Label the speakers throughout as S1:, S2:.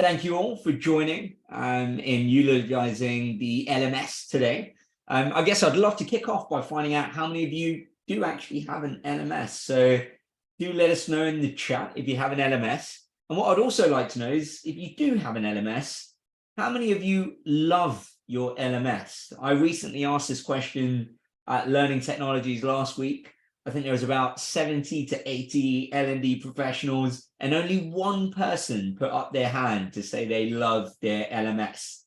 S1: Thank you all for joining in utilizing the LMS today. I guess I'd love to kick off by finding out how many of you do actually have an LMS. So do let us know in the chat if you have an LMS. And what I'd also like to know is if you do have an LMS, how many of you love your LMS? I recently asked this question at Learning Technologies last week. I think there was about 70 to 80 L&D professionals, and only one person put up their hand to say they love their LMS.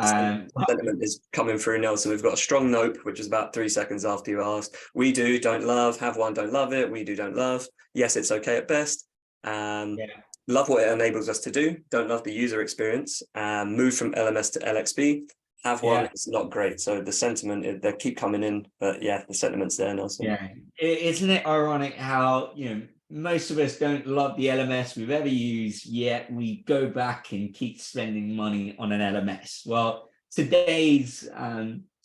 S2: Sentiment is coming through now. So we've got a strong nope, which is about 3 seconds after you asked. We do, don't love, have one, don't love it. We do, don't love. Yes, it's okay at best. Love what it enables us to do. Don't love the user experience. Move from LMS to LXB. Have one, it's not great. So the sentiment, they keep coming in, but yeah, the sentiment's there now. So.
S1: Yeah, isn't it ironic how, most of us don't love the LMS we've ever used, yet we go back and keep spending money on an LMS. Well, today's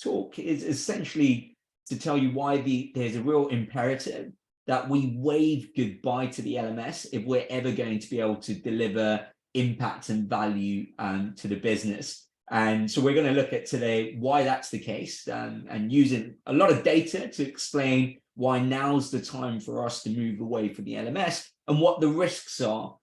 S1: talk is essentially to tell you why there's a real imperative that we wave goodbye to the LMS if we're ever going to be able to deliver impact and value to the business. And so we're going to look at today why that's the case and using a lot of data to explain why now's the time for us to move away from the LMS and what the risks are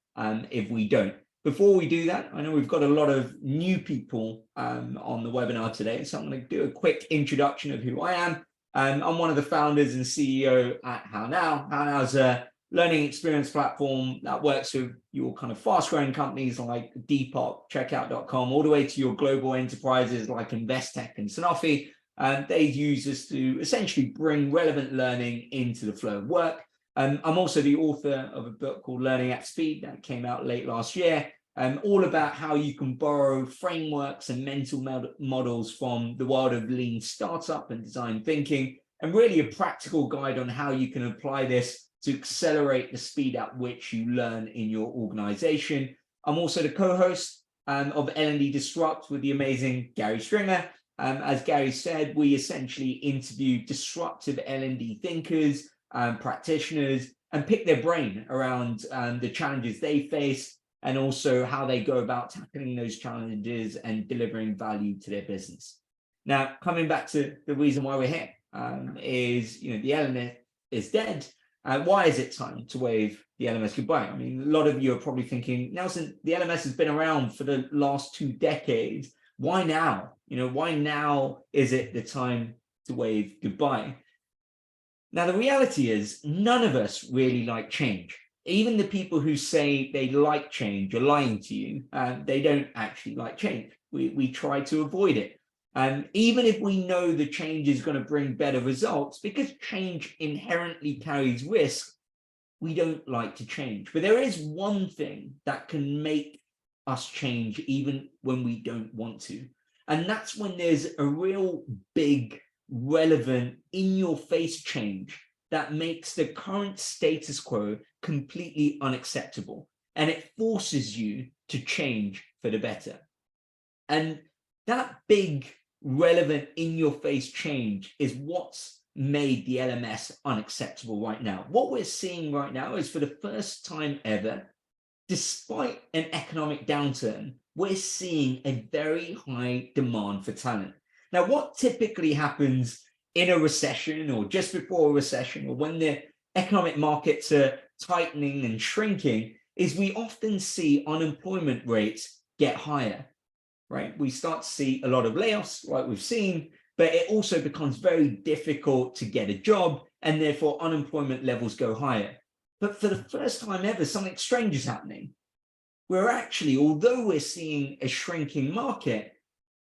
S1: if we don't. Before we do that, I know we've got a lot of new people on the webinar today, so I'm going to do a quick introduction of who I am. I'm one of the founders and CEO at HowNow. HowNow is a learning experience platform that works with your kind of fast-growing companies like Depop, Checkout.com, all the way to your global enterprises like Investec and Sanofi. They use us to essentially bring relevant learning into the flow of work. I'm also the author of a book called Learning at Speed that came out late last year, all about how you can borrow frameworks and mental models from the world of lean startup and design thinking, and really a practical guide on how you can apply this to accelerate the speed at which you learn in your organization. I'm also the co-host of L&D Disrupt with the amazing Gary Stringer. As Gary said, we essentially interview disruptive L&D thinkers, practitioners, and pick their brain around the challenges they face and also how they go about tackling those challenges and delivering value to their business. Now, coming back to the reason why we're here is, the LMS is dead. Why is it time to wave the LMS goodbye? I mean, a lot of you are probably thinking, Nelson, the LMS has been around for the last 2 decades. Why now? Why now is it the time to wave goodbye? Now, the reality is none of us really like change. Even the people who say they like change are lying to you. They don't actually like change. We try to avoid it. Even if we know the change is going to bring better results, because change inherently carries risk, we don't like to change. But there is one thing that can make us change even when we don't want to. And that's when there's a real big, relevant, in-your-face change that makes the current status quo completely unacceptable. And it forces you to change for the better. And that big, relevant, in-your-face change is what's made the LMS unacceptable right now. What we're seeing right now is for the first time ever, despite an economic downturn, we're seeing a very high demand for talent. Now, what typically happens in a recession or just before a recession or when the economic markets are tightening and shrinking is we often see unemployment rates get higher, right? We start to see a lot of layoffs like we've seen, but it also becomes very difficult to get a job and therefore unemployment levels go higher. But for the first time ever, something strange is happening. We're actually, although we're seeing a shrinking market,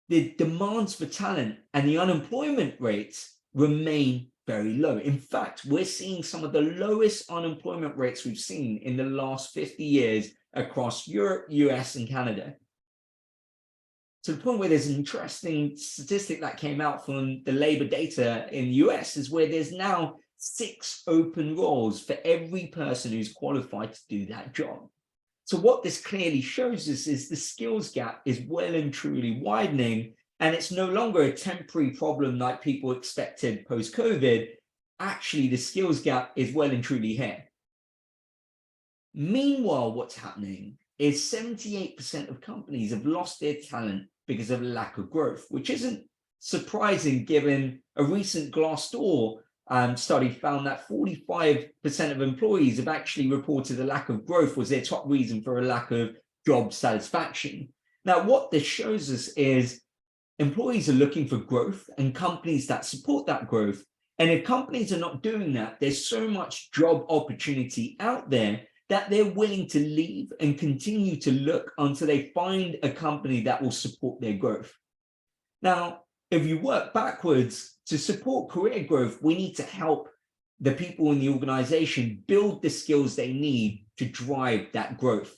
S1: the demands for talent and the unemployment rates remain very low. In fact, we're seeing some of the lowest unemployment rates we've seen in the last 50 years across Europe, US, and Canada. To the point where there's an interesting statistic that came out from the labor data in the US is where there's now 6 open roles for every person who's qualified to do that job. So what this clearly shows us is the skills gap is well and truly widening, and it's no longer a temporary problem like people expected post-COVID. Actually, the skills gap is well and truly here. Meanwhile, what's happening is 78% of companies have lost their talent because of lack of growth, which isn't surprising given a recent Glassdoor study found that 45% of employees have actually reported a lack of growth was their top reason for a lack of job satisfaction. Now, what this shows us is employees are looking for growth and companies that support that growth. And if companies are not doing that, there's so much job opportunity out there that they're willing to leave and continue to look until they find a company that will support their growth. Now, if you work backwards, to support career growth, we need to help the people in the organization build the skills they need to drive that growth.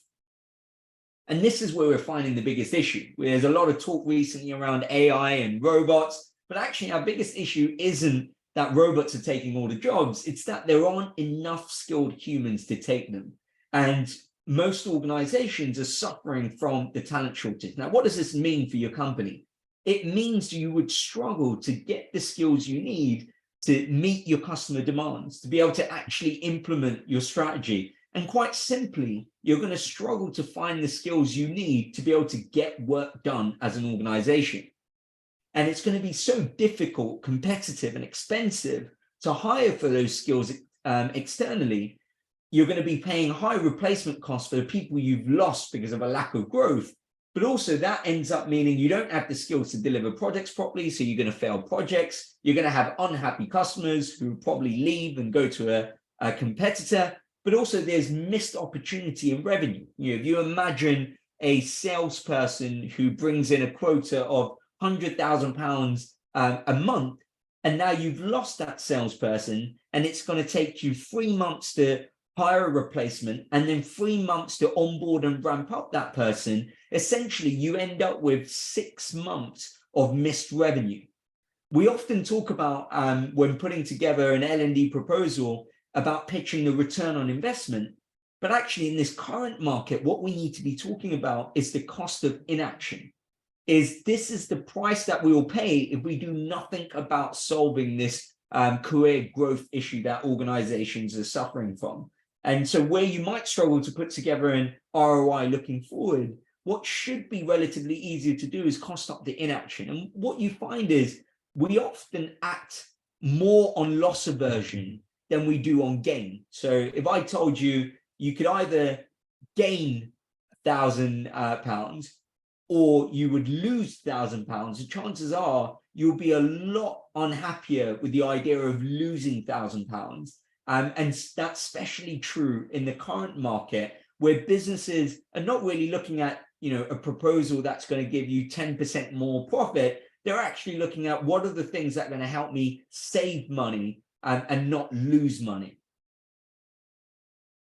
S1: And this is where we're finding the biggest issue. There's a lot of talk recently around AI and robots, but actually our biggest issue isn't that robots are taking all the jobs, it's that there aren't enough skilled humans to take them. And most organizations are suffering from the talent shortage. Now, what does this mean for your company? It means you would struggle to get the skills you need to meet your customer demands, to be able to actually implement your strategy. And quite simply, you're going to struggle to find the skills you need to be able to get work done as an organization. And it's going to be so difficult, competitive, and expensive to hire for those skills externally. You're going to be paying high replacement costs for the people you've lost because of a lack of growth. But also that ends up meaning you don't have the skills to deliver projects properly, so you're going to fail projects. You're going to have unhappy customers who probably leave and go to a competitor. But also there's missed opportunity in revenue. If you imagine a salesperson who brings in a quota of £100,000 a month, and now you've lost that salesperson, and it's going to take you 3 months to hire a replacement and then 3 months to onboard and ramp up that person. Essentially, you end up with 6 months of missed revenue. We often talk about when putting together an L&D proposal about pitching the return on investment, but actually in this current market, what we need to be talking about is the cost of inaction. This is the price that we will pay if we do nothing about solving this career growth issue that organizations are suffering from. And so where you might struggle to put together an ROI looking forward, what should be relatively easier to do is cost up the inaction. And what you find is we often act more on loss aversion than we do on gain. So if I told you you could either gain £1,000 or you would lose £1,000, the chances are you'll be a lot unhappier with the idea of losing £1,000. And that's especially true in the current market where businesses are not really looking at, a proposal that's going to give you 10% more profit. They're actually looking at what are the things that are going to help me save money and not lose money.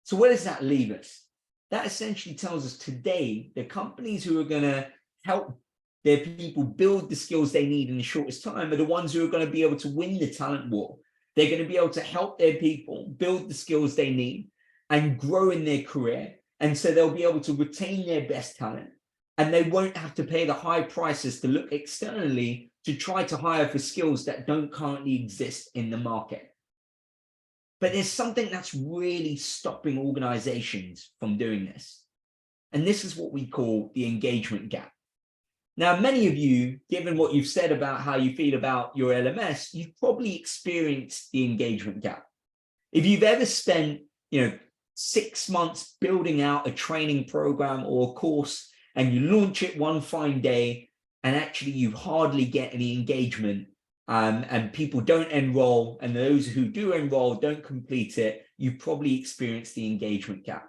S1: So where does that leave us? That essentially tells us today the companies who are going to help their people build the skills they need in the shortest time are the ones who are going to be able to win the talent war. They're going to be able to help their people build the skills they need and grow in their career. And so they'll be able to retain their best talent. And they won't have to pay the high prices to look externally to try to hire for skills that don't currently exist in the market. But there's something that's really stopping organizations from doing this. And this is what we call the engagement gap. Now, many of you, given what you've said about how you feel about your LMS, you've probably experienced the engagement gap. If you've ever spent, 6 months building out a training program or a course, and you launch it one fine day, and actually you hardly get any engagement, and people don't enroll, and those who do enroll don't complete it, you've probably experienced the engagement gap.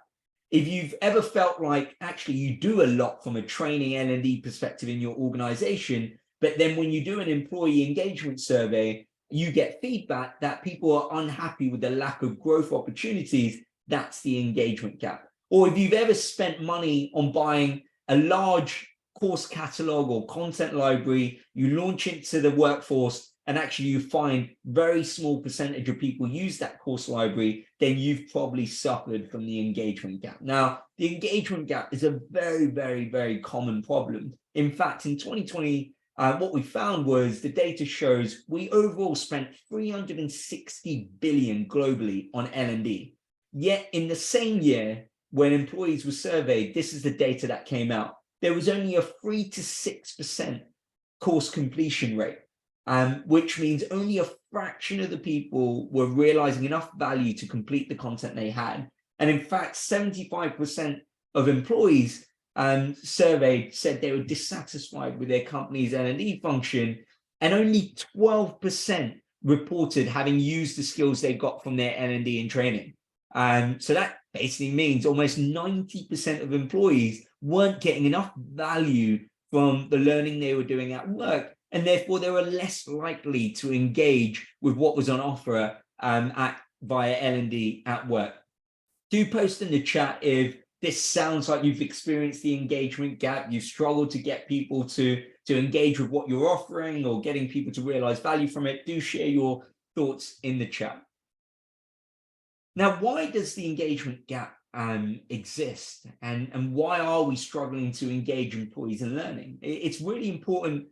S1: If you've ever felt like actually you do a lot from a training L&D perspective in your organization, but then when you do an employee engagement survey, you get feedback that people are unhappy with the lack of growth opportunities, that's the engagement gap. Or if you've ever spent money on buying a large course catalog or content library, you launch it to the workforce, and actually you find very small percentage of people use that course library, then you've probably suffered from the engagement gap. Now, the engagement gap is a very, very, very common problem. In fact, in 2020, what we found was the data shows we overall spent 360 billion globally on L&D. Yet in the same year, when employees were surveyed, this is the data that came out. There was only a 3 to 6% course completion rate, which means only a fraction of the people were realizing enough value to complete the content they had. And in fact, 75% of employees surveyed said they were dissatisfied with their company's L&D function, and only 12% reported having used the skills they got from their L&D and training. So that basically means almost 90% of employees weren't getting enough value from the learning they were doing at work, and therefore they were less likely to engage with what was on offer via L&D at work. Do post in the chat if this sounds like you've experienced the engagement gap, you've struggled to get people to engage with what you're offering or getting people to realize value from it. Do share your thoughts in the chat. Now, why does the engagement gap exist, and why are we struggling to engage employees in learning? It's really important,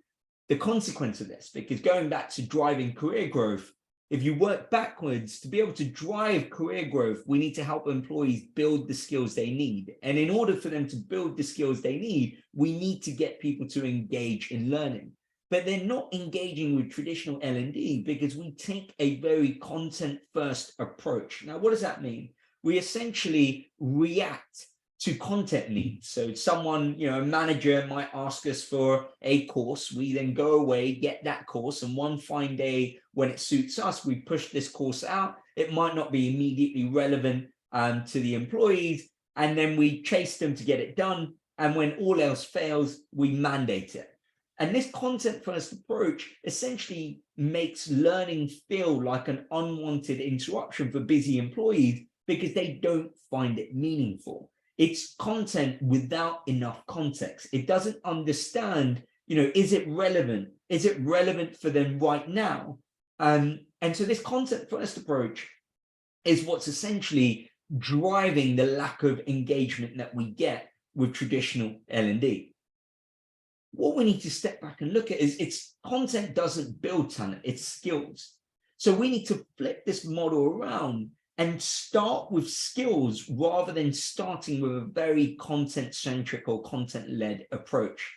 S1: the consequence of this, because going back to driving career growth, if you work backwards, to be able to drive career growth, we need to help employees build the skills they need. And in order for them to build the skills they need, we need to get people to engage in learning. But they're not engaging with traditional L&D because we take a very content-first approach. Now, what does that mean? We essentially react to content needs. So someone, a manager might ask us for a course. We then go away, get that course, and one fine day when it suits us, we push this course out. It might not be immediately relevant to the employees, and then we chase them to get it done. And when all else fails, we mandate it. And this content-first approach essentially makes learning feel like an unwanted interruption for busy employees because they don't find it meaningful. It's content without enough context. It doesn't understand, is it relevant? Is it relevant for them right now? And so this content-first approach is what's essentially driving the lack of engagement that we get with traditional L&D. What we need to step back and look at is it's content doesn't build talent, it's skills. So we need to flip this model around and start with skills rather than starting with a very content-centric or content-led approach.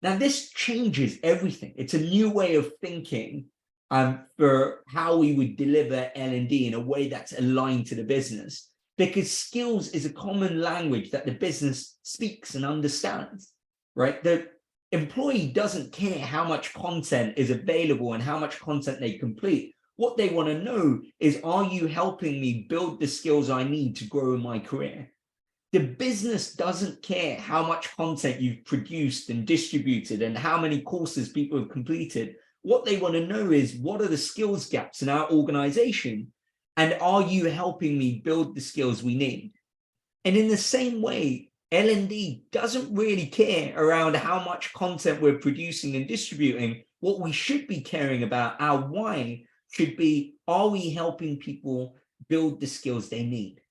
S1: Now, this changes everything. It's a new way of thinking for how we would deliver L&D in a way that's aligned to the business, because skills is a common language that the business speaks and understands, right? The employee doesn't care how much content is available and how much content they complete. What they want to know is, are you helping me build the skills I need to grow in my career? The business doesn't care how much content you've produced and distributed and how many courses people have completed. What they want to know is, what are the skills gaps in our organization? And are you helping me build the skills we need? And in the same way, L&D doesn't really care around how much content we're producing and distributing. What we should be caring about, our why, should be, are we helping people build the skills they need?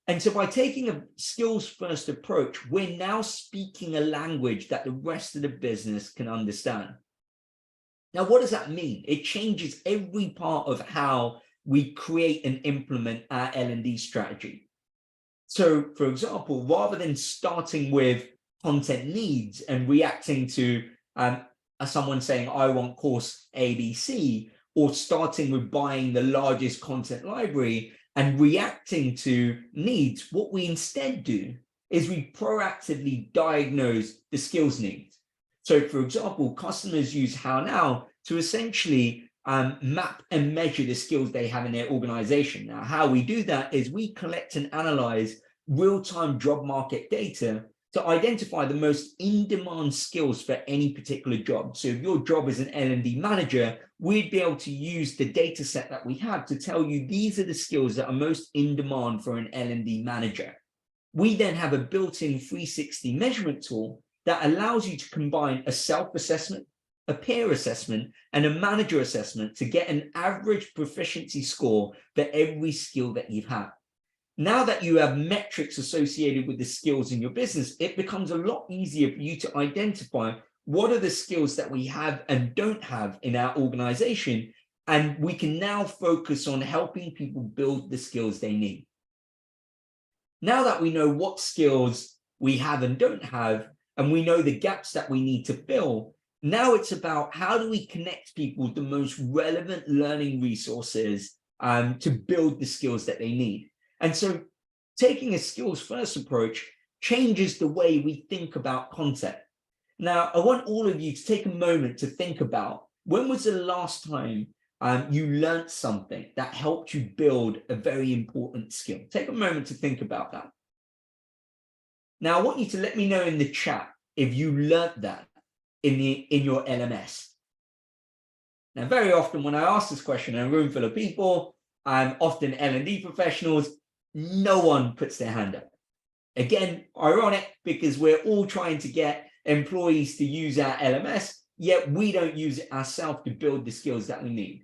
S1: And so by taking a skills-first approach, we're now speaking a language that the rest of the business can understand. Now, what does that mean? It changes every part of how we create and implement our L&D strategy. So, for example, rather than starting with content needs and reacting to someone saying, I want course ABC, or starting with buying the largest content library and reacting to needs, what we instead do is we proactively diagnose the skills needs. So, for example, customers use HowNow to essentially map and measure the skills they have in their organization. Now, how we do that is we collect and analyze real-time job market data to identify the most in-demand skills for any particular job. So if your job is an L&D manager, we'd be able to use the data set that we have to tell you these are the skills that are most in demand for an L&D manager. We then have a built-in 360 measurement tool that allows you to combine a self-assessment, a peer assessment, and a manager assessment to get an average proficiency score for every skill that you've had. Now that you have metrics associated with the skills in your business, it becomes a lot easier for you to identify what are the skills that we have and don't have in our organization, and we can now focus on helping people build the skills they need. Now that we know what skills we have and don't have, and we know the gaps that we need to fill, now it's about how do we connect people with the most relevant learning resources to build the skills that they need. And so taking a skills first approach changes the way we think about content. Now, I want all of you to take a moment to think about, when was the last time you learned something that helped you build a very important skill? Take a moment to think about that. Now, I want you to let me know in the chat if you learned that in your LMS. Now, very often when I ask this question in a room full of people, often L&D professionals, no one puts their hand up. Again, ironic, because we're all trying to get employees to use our LMS, yet we don't use it ourselves to build the skills that we need.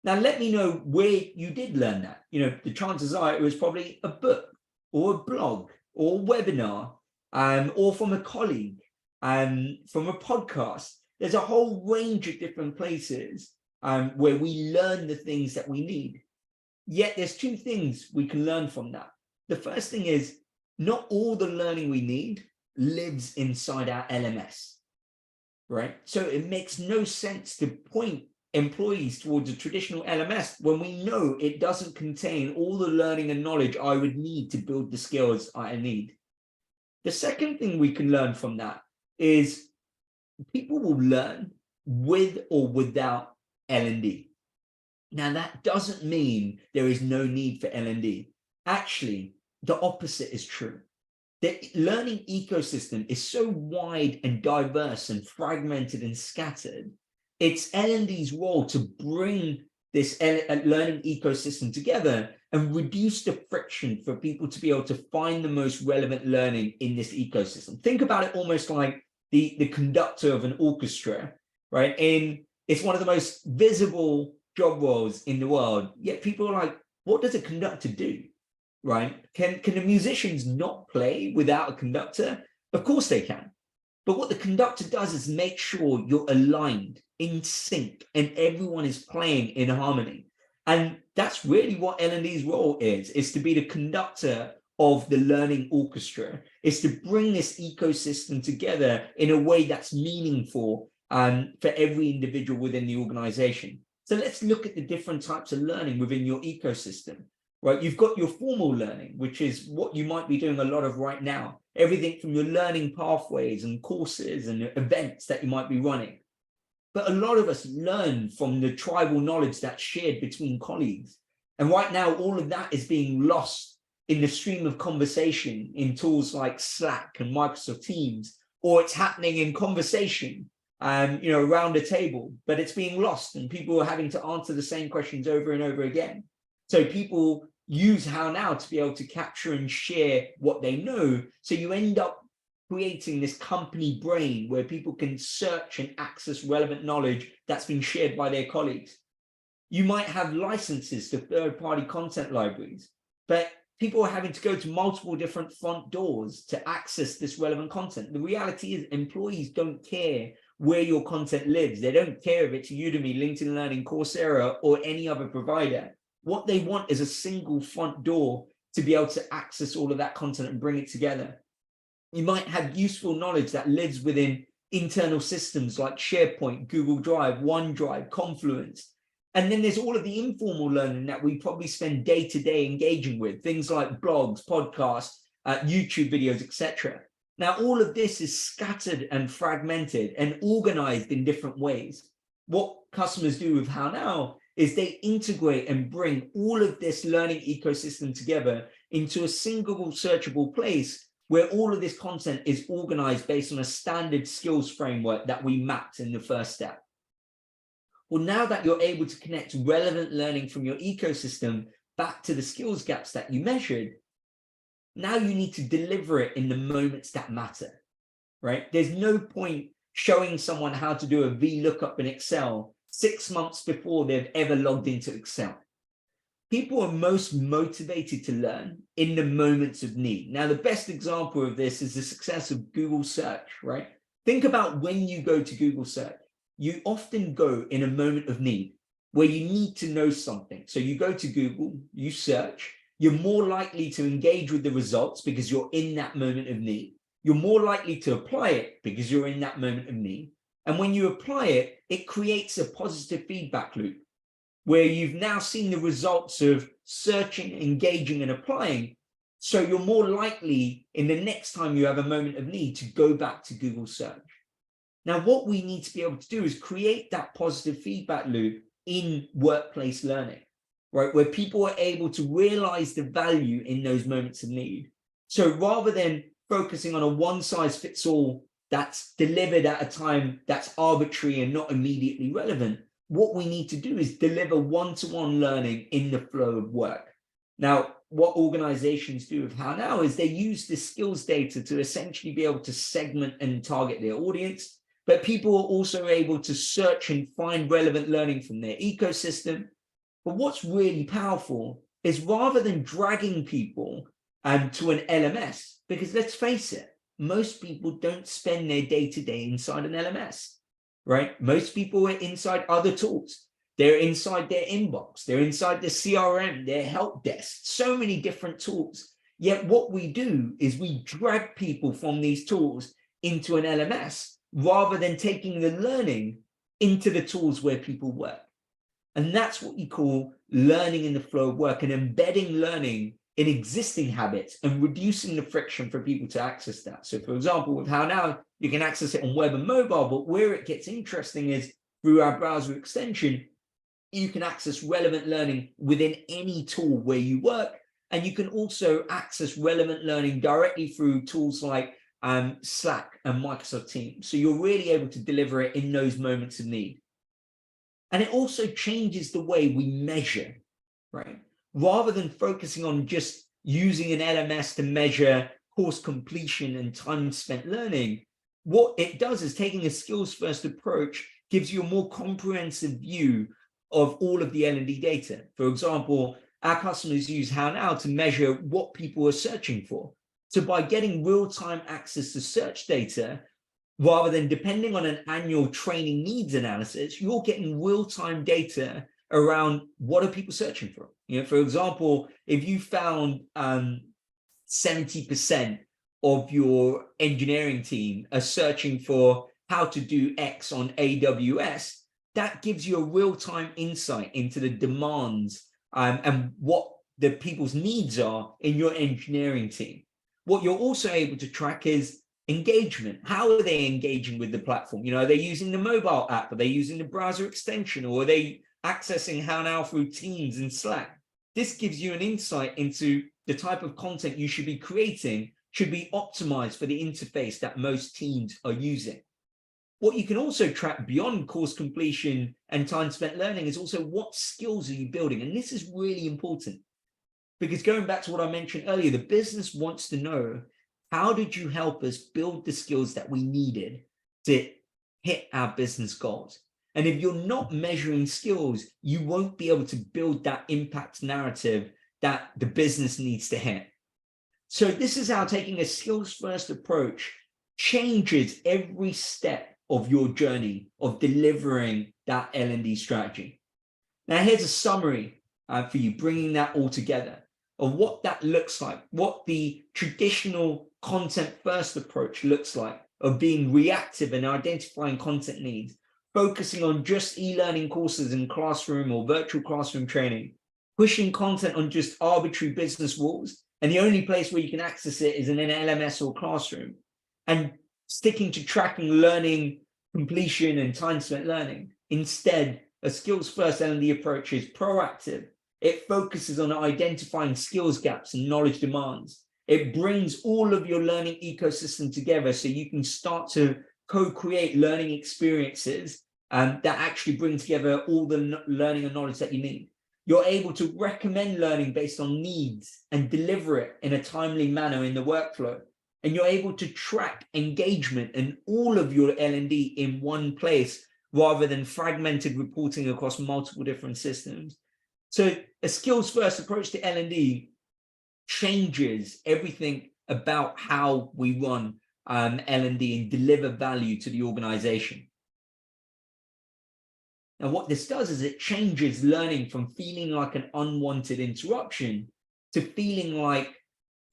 S1: Now, let me know where you did learn that. The chances are it was probably a book or a blog or a webinar, or from a colleague, from a podcast. There's a whole range of different places where we learn the things that we need. Yet there's two things we can learn from that. The first thing is, not all the learning we need lives inside our LMS, right? So it makes no sense to point employees towards a traditional LMS when we know it doesn't contain all the learning and knowledge I would need to build the skills I need. The second thing we can learn from that is people will learn with or without L&D. Now, that doesn't mean there is no need for L&D. Actually, the opposite is true. The learning ecosystem is so wide and diverse and fragmented and scattered. It's L&D's role to bring this learning ecosystem together and reduce the friction for people to be able to find the most relevant learning in this ecosystem. Think about it almost like the conductor of an orchestra, right? It's one of the most visible job roles in the world, yet people are like, what does a conductor do, right? Can the musicians not play without a conductor? Of course they can. But what the conductor does is make sure you're aligned, in sync, and everyone is playing in harmony. And that's really what L&D's role is to be the conductor of the learning orchestra, is to bring this ecosystem together in a way that's meaningful for every individual within the organization. So let's look at the different types of learning within your ecosystem, right? You've got your formal learning, which is what you might be doing a lot of right now. Everything from your learning pathways and courses and events that you might be running. But a lot of us learn from the tribal knowledge that's shared between colleagues. And right now, all of that is being lost in the stream of conversation in tools like Slack and Microsoft Teams, or it's happening in conversation, around a table, but it's being lost and people are having to answer the same questions over and over again. So people use HowNow to be able to capture and share what they know. So you end up creating this company brain where people can search and access relevant knowledge that's been shared by their colleagues. You might have licenses to third-party content libraries, but people are having to go to multiple different front doors to access this relevant content. The reality is employees don't care where your content lives. They don't care if it's Udemy, LinkedIn Learning, Coursera, or any other provider. What they want is a single front door to be able to access all of that content and bring it together. You might have useful knowledge that lives within internal systems like SharePoint, Google Drive, OneDrive, Confluence. And then there's all of the informal learning that we probably spend day-to-day engaging with, things like blogs, podcasts, YouTube videos, etc. Now, all of this is scattered and fragmented and organized in different ways. What customers do with HowNow is they integrate and bring all of this learning ecosystem together into a single searchable place where all of this content is organized based on a standard skills framework that we mapped in the first step. Well, now that you're able to connect relevant learning from your ecosystem back to the skills gaps that you measured, now you need to deliver it in the moments that matter, right? There's no point showing someone how to do a VLOOKUP in Excel 6 months before they've ever logged into Excel. People are most motivated to learn in the moments of need. Now, the best example of this is the success of Google search, right? Think about when you go to Google search. You often go in a moment of need where you need to know something. So you go to Google, you search, you're more likely to engage with the results because you're in that moment of need. You're more likely to apply it because you're in that moment of need. And when you apply it, it creates a positive feedback loop where you've now seen the results of searching, engaging, and applying. So you're more likely in the next time you have a moment of need to go back to Google search. Now, what we need to be able to do is create that positive feedback loop in workplace learning, right? Where people are able to realize the value in those moments of need. So rather than focusing on a one-size-fits-all that's delivered at a time that's arbitrary and not immediately relevant, what we need to do is deliver one-to-one learning in the flow of work. Now, what organizations do with HowNow is they use the skills data to essentially be able to segment and target their audience, but people are also able to search and find relevant learning from their ecosystem. But what's really powerful is rather than dragging people to an LMS, because let's face it, most people don't spend their day-to-day inside an LMS, right? Most people are inside other tools. They're inside their inbox. They're inside their CRM, their help desk, so many different tools. Yet what we do is we drag people from these tools into an LMS rather than taking the learning into the tools where people work. And that's what you call learning in the flow of work and embedding learning in existing habits and reducing the friction for people to access that. So for example, with HowNow, you can access it on web and mobile, but where it gets interesting is through our browser extension, you can access relevant learning within any tool where you work. And you can also access relevant learning directly through tools like Slack and Microsoft Teams. So you're really able to deliver it in those moments of need. And it also changes the way we measure, right? Rather than focusing on just using an LMS to measure course completion and time spent learning, what it does is taking a skills-first approach gives you a more comprehensive view of all of the L&D data. For example, our customers use HowNow to measure what people are searching for. So by getting real-time access to search data, rather than depending on an annual training needs analysis, you're getting real-time data around what are people searching for. You know, for example, if you found 70% of your engineering team are searching for how to do X on AWS, that gives you a real-time insight into the demands and what the people's needs are in your engineering team. What you're also able to track is engagement. How are they engaging with the platform? You know, are they using the mobile app? Are they using the browser extension? Or are they accessing HowNow through Teams and Slack? This gives you an insight into the type of content you should be creating should be optimized for the interface that most teams are using. What you can also track beyond course completion and time spent learning is also what skills are you building? And this is really important because going back to what I mentioned earlier, the business wants to know, how did you help us build the skills that we needed to hit our business goals? And if you're not measuring skills, you won't be able to build that impact narrative that the business needs to hit. So this is how taking a skills-first approach changes every step of your journey of delivering that L&D strategy. Now, here's a summary for you, bringing that all together of what that looks like, what the traditional content-first approach looks like of being reactive and identifying content needs, focusing on just e-learning courses in classroom or virtual classroom training, pushing content on just arbitrary business rules, and the only place where you can access it is in an LMS or classroom, and sticking to tracking learning completion and time spent learning. Instead, a skills-first L&D approach is proactive. It focuses on identifying skills gaps and knowledge demands. It brings all of your learning ecosystem together so you can start to co-create learning experiences that actually bring together all the learning and knowledge that you need. You're able to recommend learning based on needs and deliver it in a timely manner in the workflow. And you're able to track engagement and all of your L&D in one place rather than fragmented reporting across multiple different systems. So a skills-first approach to L&D changes everything about how we run L&D and deliver value to the organization. Now, what this does is it changes learning from feeling like an unwanted interruption to feeling like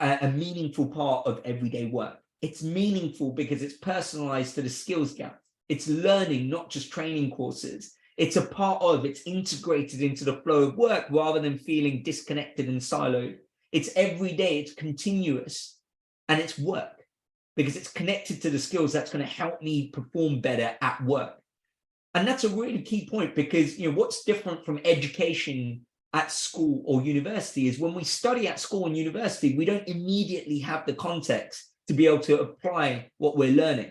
S1: a meaningful part of everyday work. It's meaningful because it's personalized to the skills gap. It's learning, not just training courses. It's a part of, it's integrated into the flow of work rather than feeling disconnected and siloed. It's every day, it's continuous, and it's work because it's connected to the skills that's going to help me perform better at work. And that's a really key point because, you know, what's different from education at school or university is when we study at school and university, we don't immediately have the context to be able to apply what we're learning.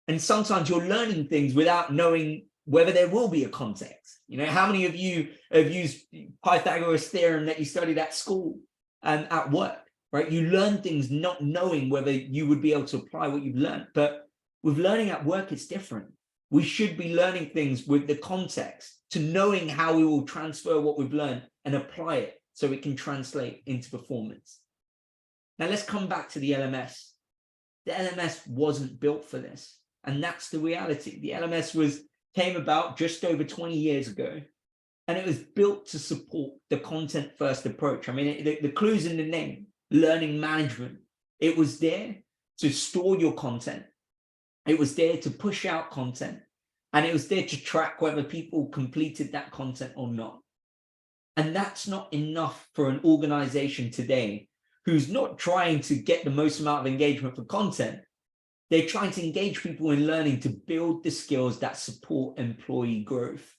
S1: And sometimes you're learning things without knowing whether there will be a context. You know, how many of you have used Pythagoras theorem that you studied at school and at work, right? You learn things not knowing whether you would be able to apply what you've learned. But with learning at work, it's different. We should be learning things with the context to knowing how we will transfer what we've learned and apply it so it can translate into performance. Now let's come back to the LMS. The LMS wasn't built for this. And that's the reality. The LMS came about just over 20 years ago, and it was built to support the content first approach. I mean, the clue's in the name, learning management. It was there to store your content. It was there to push out content, and it was there to track whether people completed that content or not. And that's not enough for an organization today who's not trying to get the most amount of engagement for content. They're trying to engage people in learning to build the skills that support employee growth.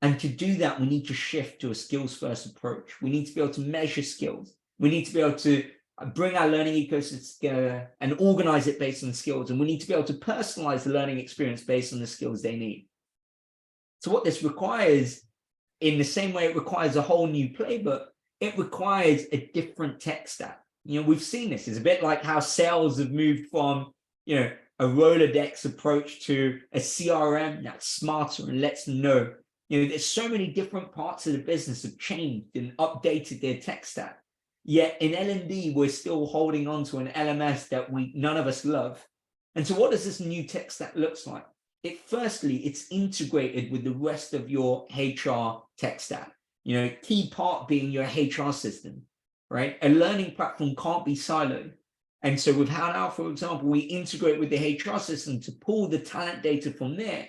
S1: And to do that, we need to shift to a skills-first approach. We need to be able to measure skills. We need to be able to bring our learning ecosystem together and organize it based on skills. And we need to be able to personalize the learning experience based on the skills they need. So what this requires, in the same way it requires a whole new playbook, it requires a different tech stack. You know, we've seen this. It's a bit like how sales have moved from, you know, a Rolodex approach to a CRM that's smarter and lets them know. You know, there's so many different parts of the business have changed and updated their tech stack. Yet in L&D, we're still holding on to an LMS that none of us love. And so what does this new tech stack look like? Firstly, it's integrated with the rest of your HR tech stack. You know, key part being your HR system, right? A learning platform can't be siloed. And so with HowNow, for example, we integrate with the HR system to pull the talent data from there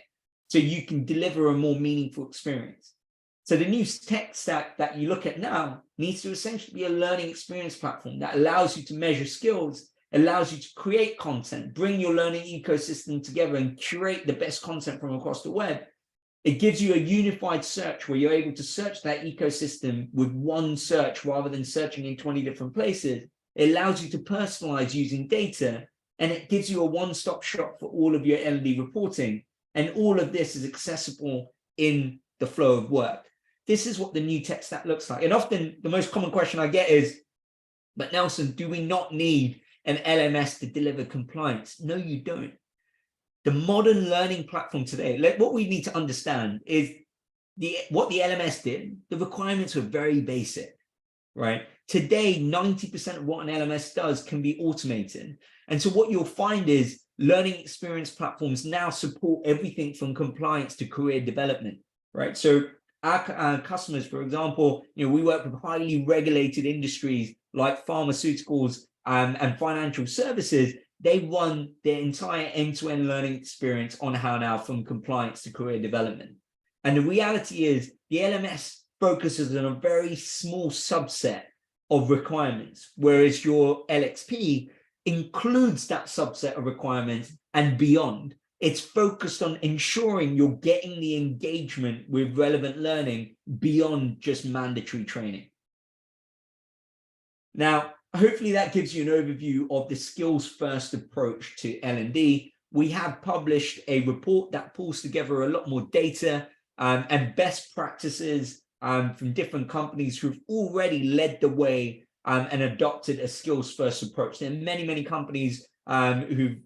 S1: so you can deliver a more meaningful experience. So the new tech stack that you look at now needs to essentially be a learning experience platform that allows you to measure skills, allows you to create content, bring your learning ecosystem together and curate the best content from across the web. It gives you a unified search where you're able to search that ecosystem with one search rather than searching in 20 different places. It allows you to personalize using data, and it gives you a one-stop shop for all of your L&D reporting. And all of this is accessible in the flow of work. This is what the new tech stack looks like. And often the most common question I get is, but Nelson, do we not need an LMS to deliver compliance? No, you don't. The modern learning platform today, what we need to understand is what the LMS did, the requirements were very basic, right? Today, 90% of what an LMS does can be automated. And so what you'll find is learning experience platforms now support everything from compliance to career development, right? So our customers, for example, you know, we work with highly regulated industries like pharmaceuticals and financial services. They run their entire end-to-end learning experience on HowNow from compliance to career development. And the reality is the LMS focuses on a very small subset of requirements, whereas your LXP includes that subset of requirements and beyond. It's focused on ensuring you're getting the engagement with relevant learning beyond just mandatory training. Now, hopefully that gives you an overview of the skills-first approach to L&D. We have published a report that pulls together a lot more data and best practices from different companies who've already led the way and adopted a skills-first approach. There are many, many companies who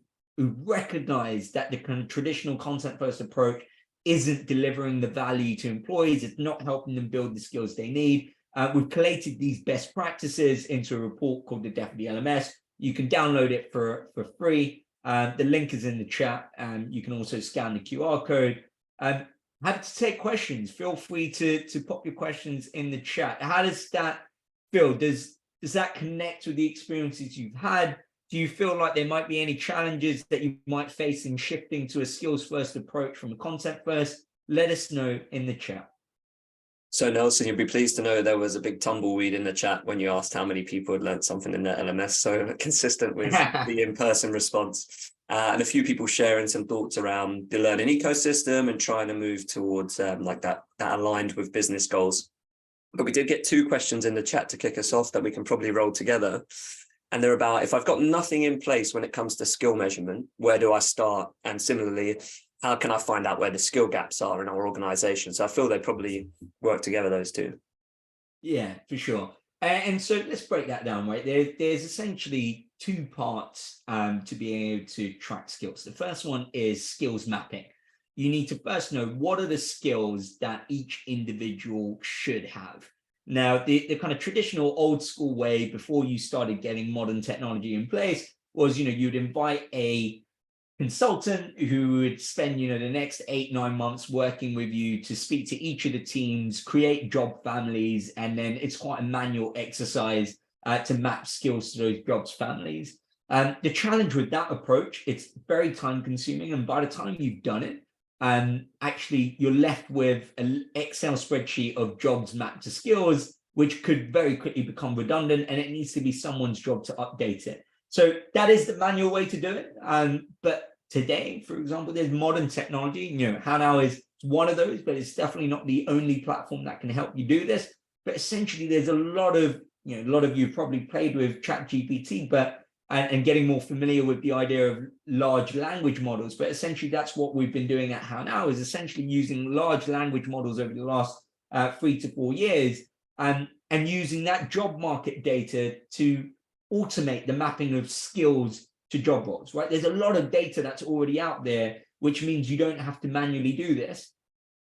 S1: recognize that the kind of traditional content-first approach isn't delivering the value to employees. It's not helping them build the skills they need. We've collated these best practices into a report called the Death of the LMS. You can download it for free. The link is in the chat, and you can also scan the QR code. Happy to take questions. Feel free to pop your questions in the chat. How does that feel? Does Does that connect with the experiences you've had? Do you feel like there might be any challenges that you might face in shifting to a skills first approach from a content first? Let us know in the chat.
S2: So Nelson, you'll be pleased to know there was a big tumbleweed in the chat when you asked how many people had learned something in their LMS. So consistent with the in-person response. And a few people sharing some thoughts around the learning ecosystem and trying to move towards like that aligned with business goals. But we did get 2 questions in the chat to kick us off that we can probably roll together. And they're about, if I've got nothing in place when it comes to skill measurement, where do I start? And similarly, how can I find out where the skill gaps are in our organization? So I feel they probably work together, those 2.
S1: Yeah, for sure. And so let's break that down, right? There's essentially 2 parts to being able to track skills. The first one is skills mapping. You need to first know what are the skills that each individual should have. Now, the kind of traditional old school way before you started getting modern technology in place was, you'd invite a consultant who would spend, the next 8-9 months working with you to speak to each of the teams, create job families, and then it's quite a manual exercise to map skills to those jobs families. The challenge with that approach, it's very time consuming, and by the time you've done it, actually you're left with an Excel spreadsheet of jobs mapped to skills, which could very quickly become redundant, and it needs to be someone's job to update it. So that is the manual way to do it. But today, for example, there's modern technology. HowNow is one of those, but it's definitely not the only platform that can help you do this. But essentially, there's a lot of you probably played with ChatGPT, and getting more familiar with the idea of large language models. But essentially, that's what we've been doing at HowNow, is essentially using large language models over the last 3 to 4 years, and using that job market data to automate the mapping of skills to job roles, right? There's a lot of data that's already out there, which means you don't have to manually do this.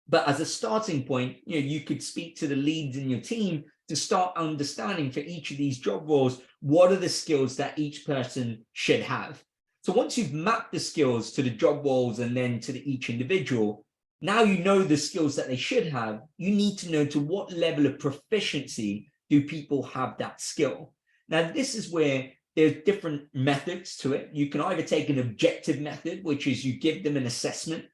S1: But as a starting point, you could speak to the leads in your team to start understanding for each of these job roles, what are the skills that each person should have. So once you've mapped the skills to the job roles and then to each individual, now you know the skills that they should have. You need to know to what level of proficiency do people have that skill. Now, this is where there's different methods to it. You can either take an objective method, which is you give them an assessment,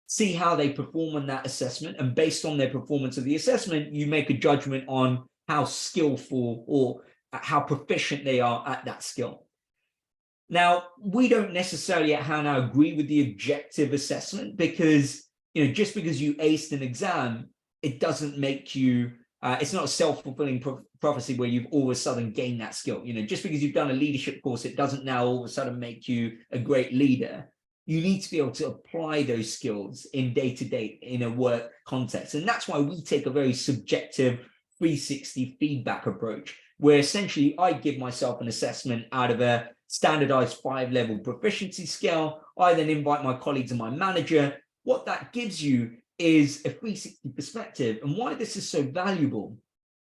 S1: see how they perform on that assessment, and based on their performance of the assessment, you make a judgment on how skillful or how proficient they are at that skill. Now, we don't necessarily at HowNow agree with the objective assessment, because just because you aced an exam, it doesn't make you it's not a self-fulfilling prophecy where you've all of a sudden gained that skill. Just because you've done a leadership course, it doesn't now all of a sudden make you a great leader. You need to be able to apply those skills in day-to-day in a work context. And that's why we take a very subjective 360 feedback approach, where essentially I give myself an assessment out of a standardized 5-level proficiency scale. I then invite my colleagues and my manager. What that gives you is a 360 perspective. And why this is so valuable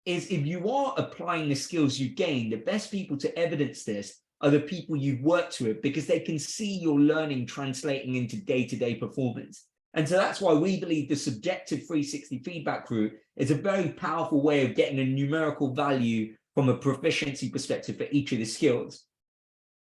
S1: is if you are applying the skills you gain, the best people to evidence this are the people you've worked with, because they can see your learning translating into day-to-day performance. And so that's why we believe the subjective 360 feedback route is a very powerful way of getting a numerical value from a proficiency perspective for each of the skills.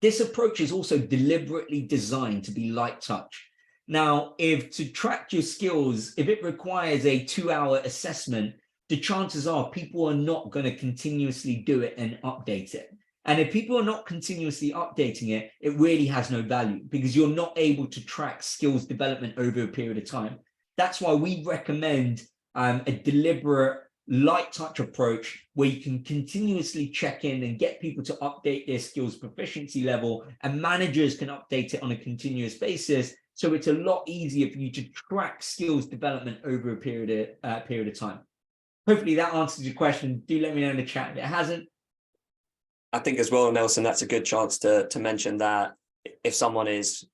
S1: This approach is also deliberately designed to be light touch. Now, if to track your skills, if it requires a 2-hour assessment, the chances are people are not going to continuously do it and update it. And if people are not continuously updating it, it really has no value, because you're not able to track skills development over a period of time. That's why we recommend a deliberate light touch approach where you can continuously check in and get people to update their skills proficiency level, and managers can update it on a continuous basis. So it's a lot easier for you to track skills development over a period of time. Hopefully that answers your question. Do let me know in the chat if it hasn't.
S2: I think as well, Nelson, that's a good chance to mention that if someone is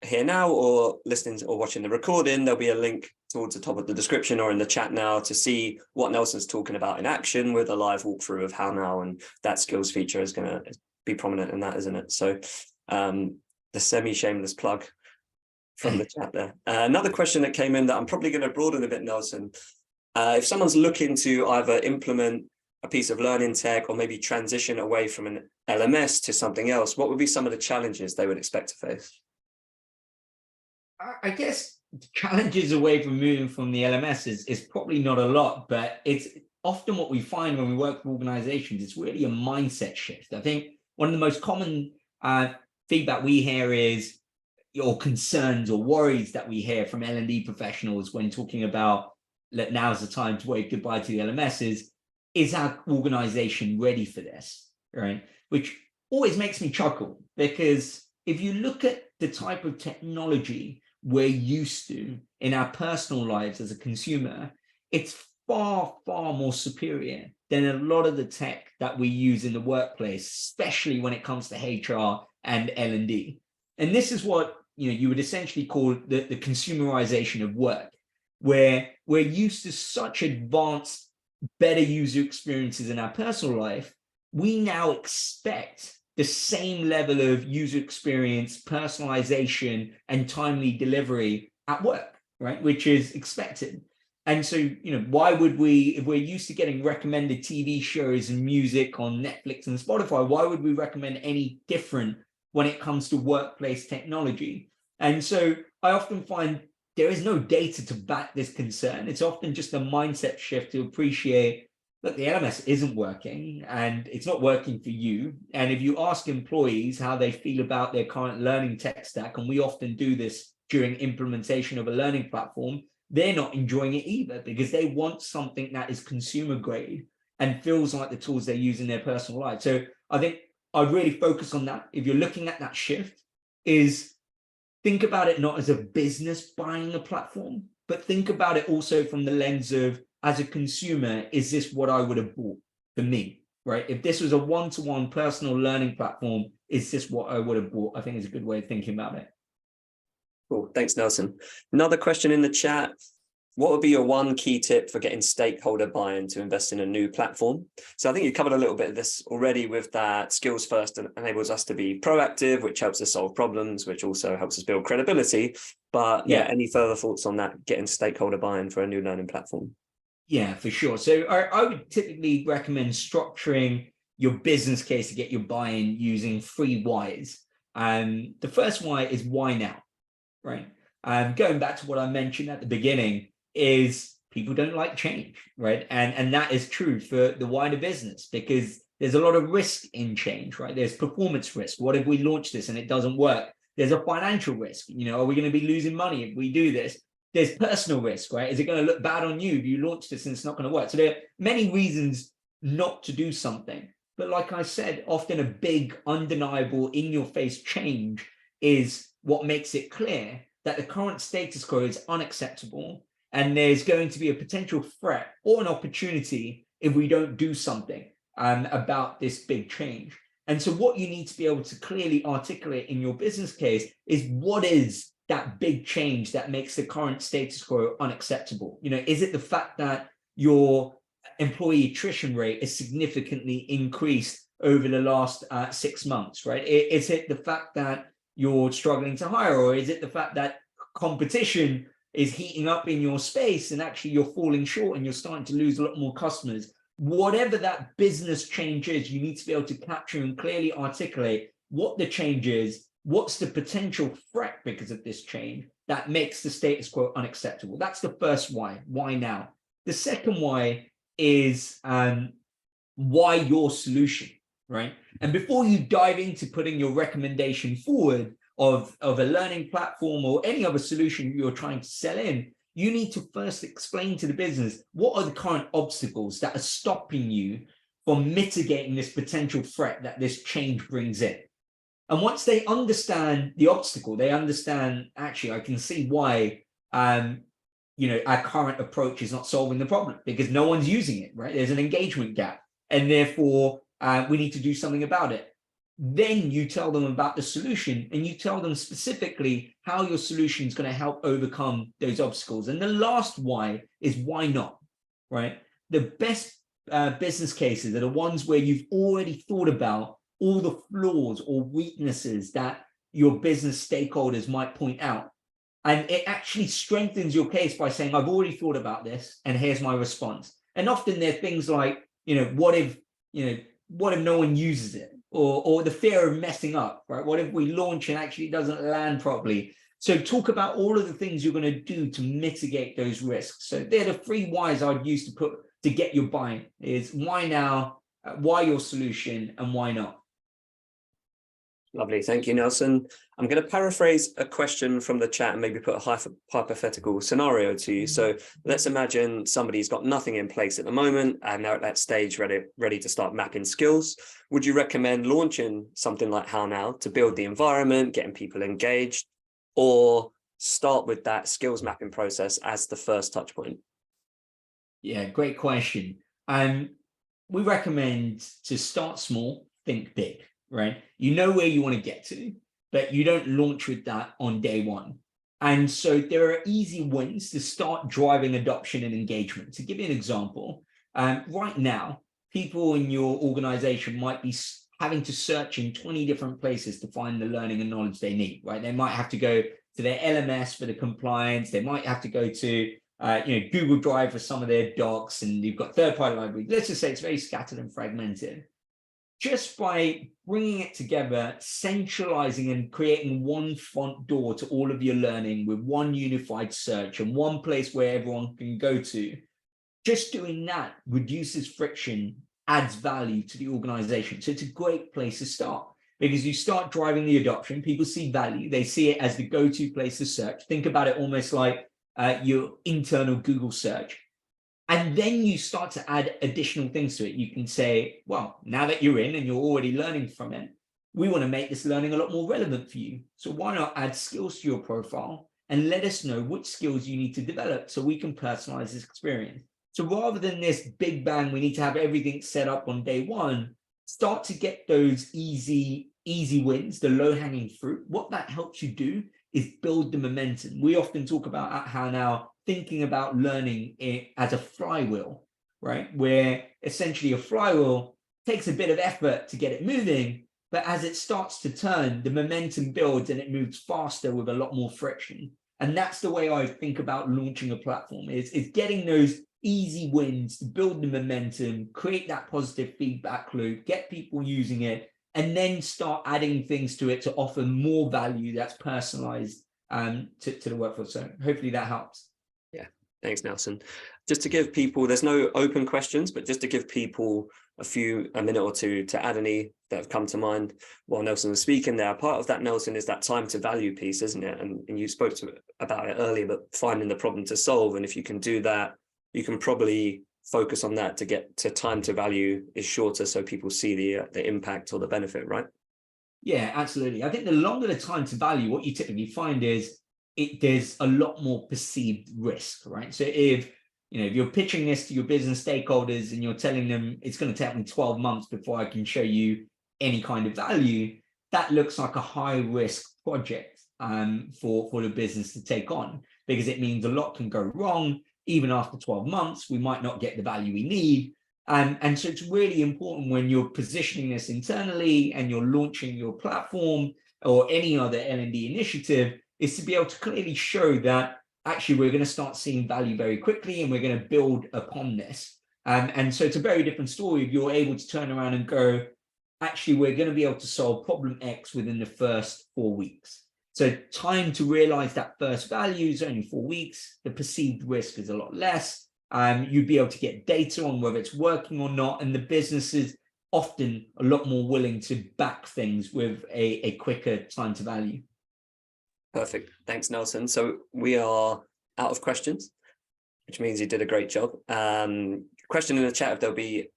S2: here now or listening or watching the recording, there'll be a link towards the top of the description or in the chat now to see what Nelson's talking about in action, with a live walkthrough of HowNow, and that skills feature is going to be prominent in that, isn't it? So the semi-shameless plug from the chat there. Another question that came in that I'm probably going to broaden a bit, Nelson. If someone's looking to either implement a piece of learning tech, or maybe transition away from an LMS to something else, what would be some of the challenges they would expect to face?
S1: I guess challenges away from moving from the LMS is probably not a lot, but it's often what we find when we work with organizations. It's really a mindset shift. I think one of the most common feedback we hear is, or concerns or worries that we hear from L&D professionals when talking about now's the time to wave goodbye to the LMS is our organization ready for this, right? Which always makes me chuckle, because if you look at the type of technology we're used to in our personal lives as a consumer, it's far, far more superior than a lot of the tech that we use in the workplace, especially when it comes to HR and L&D. And this is what you would essentially call the consumerization of work, where we're used to such advanced, better user experiences in our personal life. We now expect the same level of user experience, personalization, and timely delivery at work, right? Which is expected. And so, why would we, if we're used to getting recommended TV shows and music on Netflix and Spotify, why would we recommend any different when it comes to workplace technology? And so I often find there is no data to back this concern. It's often just a mindset shift to appreciate that the LMS isn't working, and it's not working for you. And if you ask employees how they feel about their current learning tech stack, and we often do this during implementation of a learning platform, they're not enjoying it either, because they want something that is consumer grade and feels like the tools they use in their personal life. So I think I'd really focus on that. If you're looking at that shift, is think about it not as a business buying a platform, but think about it also from the lens of, as a consumer, is this what I would have bought for me, right? If this was a one-to-one personal learning platform, is this what I would have bought? I think it's a good way of thinking about it.
S2: Cool. Thanks, Nelson. Another question in the chat. What would be your one key tip for getting stakeholder buy-in to invest in a new platform? So I think you covered a little bit of this already with that skills first enables us to be proactive, which helps us solve problems, which also helps us build credibility. But yeah, any further thoughts on that, getting stakeholder buy-in for a new learning platform?
S1: Yeah, for sure. So I would typically recommend structuring your business case to get your buy-in using 3 whys. The first why is why now, right? Going back to what I mentioned at the beginning, is people don't like change, right? And that is true for the wider business, because there's a lot of risk in change, right? There's performance risk. What if we launch this and it doesn't work? There's a financial risk. Are we going to be losing money if we do this? There's personal risk, right? Is it going to look bad on you if you launch this and it's not going to work? So there are many reasons not to do something. But like I said, often a big, undeniable, in-your-face change is what makes it clear that the current status quo is unacceptable, and there's going to be a potential threat or an opportunity if we don't do something about this big change. And so what you need to be able to clearly articulate in your business case is, what is that big change that makes the current status quo unacceptable? Is it the fact that your employee attrition rate is significantly increased over the last 6 months, right? Is it the fact that you're struggling to hire, or is it the fact that competition is heating up in your space and actually you're falling short and you're starting to lose a lot more customers? Whatever that business change is, you need to be able to capture and clearly articulate what the change is, what's the potential threat because of this change that makes the status quo unacceptable. That's the first why now. The second why is why your solution, right? And before you dive into putting your recommendation forward of a learning platform or any other solution you're trying to sell in, you need to first explain to the business, what are the current obstacles that are stopping you from mitigating this potential threat that this change brings in? And once they understand the obstacle, they understand, actually, I can see why our current approach is not solving the problem, because no one's using it, right? There's an engagement gap, and therefore we need to do something about it. Then you tell them about the solution, and you tell them specifically how your solution is going to help overcome those obstacles. And the last why is why not, right? The best business cases are the ones where you've already thought about all the flaws or weaknesses that your business stakeholders might point out. And it actually strengthens your case by saying, I've already thought about this, and here's my response. And often they're things like, what if no one uses it, or the fear of messing up, right? What if we launch and actually it doesn't land properly? So talk about all of the things you're going to do to mitigate those risks. So they're the 3 whys I'd use to get your buy-in. Is why now, why your solution, and why not?
S2: Lovely. Thank you, Nelson. I'm going to paraphrase a question from the chat and maybe put a hypothetical scenario to you. So let's imagine somebody's got nothing in place at the moment and they're at that stage ready to start mapping skills. Would you recommend launching something like HowNow to build the environment, getting people engaged, or start with that skills mapping process as the first touch point?
S1: Yeah, great question. We recommend to start small, think big, right? You know where you want to get to, but you don't launch with that on day one. And so there are easy wins to start driving adoption and engagement. To give you an example, right now, people in your organization might be having to search in 20 different places to find the learning and knowledge they need, right? They might have to go to their LMS for the compliance. They might have to go to Google Drive for some of their docs, and you've got third-party libraries. Let's just say it's very scattered and fragmented. Just by bringing it together, centralizing and creating one front door to all of your learning with one unified search and one place where everyone can go to, just doing that reduces friction, adds value to the organization. So it's a great place to start, because you start driving the adoption. People see value. They see it as the go-to place to search. Think about it almost like your internal Google search. And then you start to add additional things to it. You can say, well, now that you're in and you're already learning from it, we want to make this learning a lot more relevant for you. So why not add skills to your profile and let us know which skills you need to develop so we can personalize this experience. So rather than this big bang, we need to have everything set up on day one, start to get those easy wins, the low-hanging fruit. What that helps you do is build the momentum. We often talk about at HowNow thinking about learning it as a flywheel, right? Where essentially a flywheel takes a bit of effort to get it moving, but as it starts to turn, the momentum builds and it moves faster with a lot more friction. And that's the way I think about launching a platform, is getting those easy wins to build the momentum, create that positive feedback loop, get people using it, and then start adding things to it to offer more value that's personalized to the workforce. So hopefully that helps.
S2: Yeah, thanks, Nelson. Just to give people, there's no open questions, but just to give people a minute or two to add any that have come to mind while Nelson was speaking there. Part of that, Nelson, is that time to value piece, isn't it? And you spoke about it earlier, but finding the problem to solve. And if you can do that, you can probably focus on that to get to time to value is shorter, so people see the impact or the benefit, right?
S1: Yeah, absolutely. I think the longer the time to value, what you typically find is there's a lot more perceived risk, right? So if you're pitching this to your business stakeholders and you're telling them it's going to take me 12 months before I can show you any kind of value, that looks like a high risk project for the business to take on, because it means a lot can go wrong. Even after 12 months, we might not get the value we need. And so it's really important when you're positioning this internally and you're launching your platform or any other L&D initiative, is to be able to clearly show that actually we're going to start seeing value very quickly and we're going to build upon this. And so it's a very different story if you're able to turn around and go, actually, we're going to be able to solve problem X within the first 4 weeks. So time to realize that first value is only 4 weeks. The perceived risk is a lot less. You'd be able to get data on whether it's working or not. And the business is often a lot more willing to back things with a quicker time to value.
S2: Perfect. Thanks, Nelson. So we are out of questions, which means you did a great job. Question in the chat if there'll be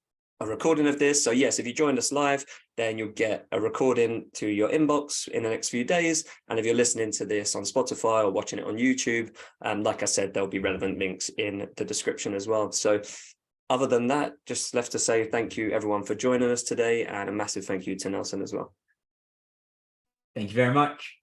S2: a recording of this. So yes, if you joined us live, then you'll get a recording to your inbox in the next few days. And if you're listening to this on Spotify or watching it on YouTube, like I said, there'll be relevant links in the description as well. So other than that, just left to say thank you everyone for joining us today, and a massive thank you to Nelson as well.
S1: Thank you very much.